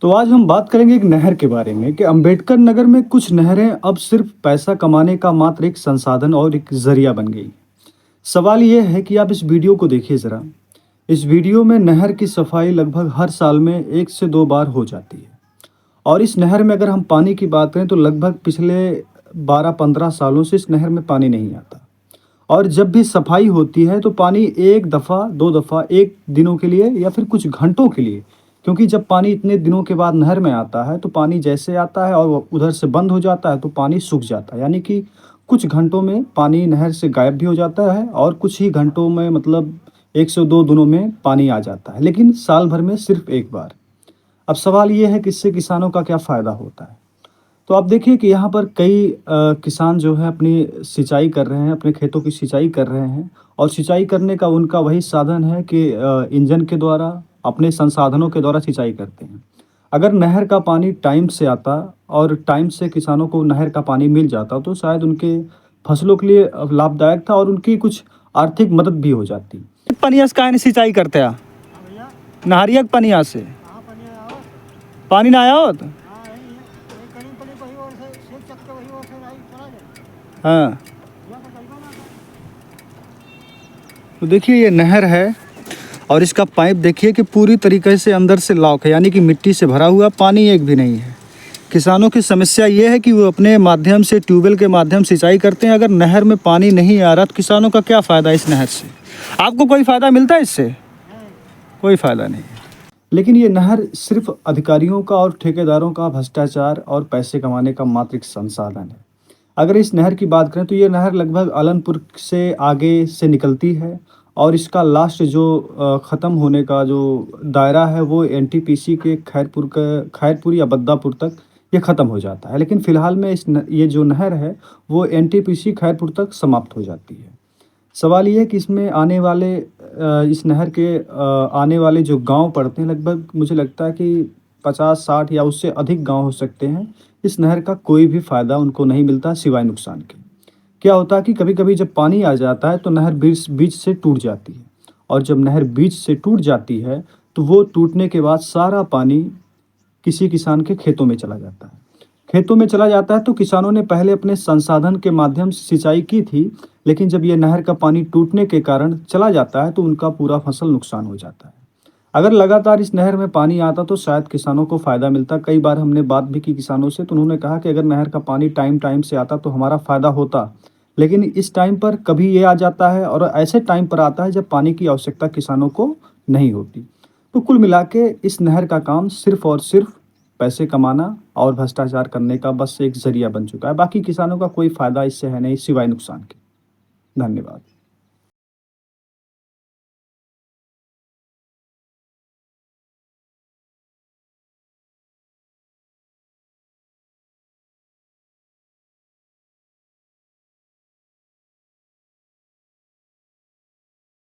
तो आज हम बात करेंगे एक नहर के बारे में कि अंबेडकर नगर में कुछ नहरें अब सिर्फ पैसा कमाने का मात्र एक संसाधन और एक जरिया बन गई। सवाल ये है कि आप इस वीडियो को देखिए ज़रा। इस वीडियो में नहर की सफाई लगभग हर साल में 1 से 2 बार हो जाती है। और इस नहर में अगर हम पानी की बात करें तो लगभग पिछले 12-15 सालों से इस नहर में पानी नहीं आता। और जब भी सफाई होती है तो पानी एक दफ़ा, 2 दफ़ा, 1 दिनों के लिए या फिर कुछ घंटों के लिए, क्योंकि जब पानी इतने दिनों के बाद नहर में आता है तो पानी जैसे आता है और वो उधर से बंद हो जाता है तो पानी सूख जाता है। यानी कि कुछ घंटों में पानी नहर से गायब भी हो जाता है और कुछ ही घंटों में मतलब 1 से 2 दिनों में पानी आ जाता है, लेकिन साल भर में सिर्फ 1 बार। अब सवाल ये है कि इससे किसानों का क्या फ़ायदा होता है? तो आप देखिए कि यहाँ पर कई किसान जो है अपनी सिंचाई कर रहे हैं, अपने खेतों की सिंचाई कर रहे हैं और सिंचाई करने का उनका वही साधन है कि इंजन के द्वारा, अपने संसाधनों के द्वारा सिंचाई करते हैं। अगर नहर का पानी टाइम से आता और टाइम से किसानों को नहर का पानी मिल जाता तो शायद उनके फसलों के लिए लाभदायक था और उनकी कुछ आर्थिक मदद भी हो जाती। पनिया से काहे सिंचाई करते हैं? नहरिया के पनिया से पानी ना आया होत? हाँ। तो देखिए ये नहर है और इसका पाइप देखिए कि पूरी तरीके से अंदर से लॉक है, यानी कि मिट्टी से भरा हुआ, पानी एक भी नहीं है। किसानों की समस्या ये है कि वो अपने माध्यम से ट्यूबवेल के माध्यम सिंचाई करते हैं। अगर नहर में पानी नहीं आ रहा तो किसानों का क्या फ़ायदा इस नहर से? आपको कोई फ़ायदा मिलता है इससे? कोई फ़ायदा नहीं है। लेकिन ये नहर सिर्फ अधिकारियों का और ठेकेदारों का भ्रष्टाचार और पैसे कमाने का मात्र एक संसाधन है। अगर इस नहर की बात करें तो ये नहर लगभग अलनपुर से आगे से निकलती है और इसका लास्ट जो ख़त्म होने का जो दायरा है वो एनटीपीसी के खैरपुर या बद्दापुर तक ये ख़त्म हो जाता है। लेकिन फ़िलहाल में ये जो नहर है वो एनटीपीसी खैरपुर तक समाप्त हो जाती है। सवाल ये है कि इसमें आने वाले इस नहर के आने वाले जो गांव पड़ते हैं, लगभग मुझे लगता है कि 50-60 या उससे अधिक गांव हो सकते हैं। इस नहर का कोई भी फ़ायदा उनको नहीं मिलता सिवाय नुकसान के। क्या होता है कि कभी-कभी जब पानी आ जाता है तो नहर बीच बीच से टूट जाती है और जब नहर बीच से टूट जाती है तो वो टूटने के बाद सारा पानी किसी किसान के खेतों में चला जाता है। खेतों में चला जाता है तो किसानों ने पहले अपने संसाधन के माध्यम से सिंचाई की थी, लेकिन जब ये नहर का पानी टूटने के कारण चला जाता है तो उनका पूरा फसल नुकसान हो जाता है। अगर लगातार इस नहर में पानी आता तो शायद किसानों को फ़ायदा मिलता। कई बार हमने बात भी की किसानों से तो उन्होंने कहा कि अगर नहर का पानी टाइम से आता तो हमारा फ़ायदा होता। लेकिन इस टाइम पर कभी ये आ जाता है और ऐसे टाइम पर आता है जब पानी की आवश्यकता किसानों को नहीं होती। तो कुल मिला के इस नहर का काम सिर्फ़ और सिर्फ़ पैसे कमाना और भ्रष्टाचार करने का बस एक ज़रिया बन चुका है। बाकी किसानों का कोई फ़ायदा इससे है नहीं सिवाय नुकसान के। धन्यवाद।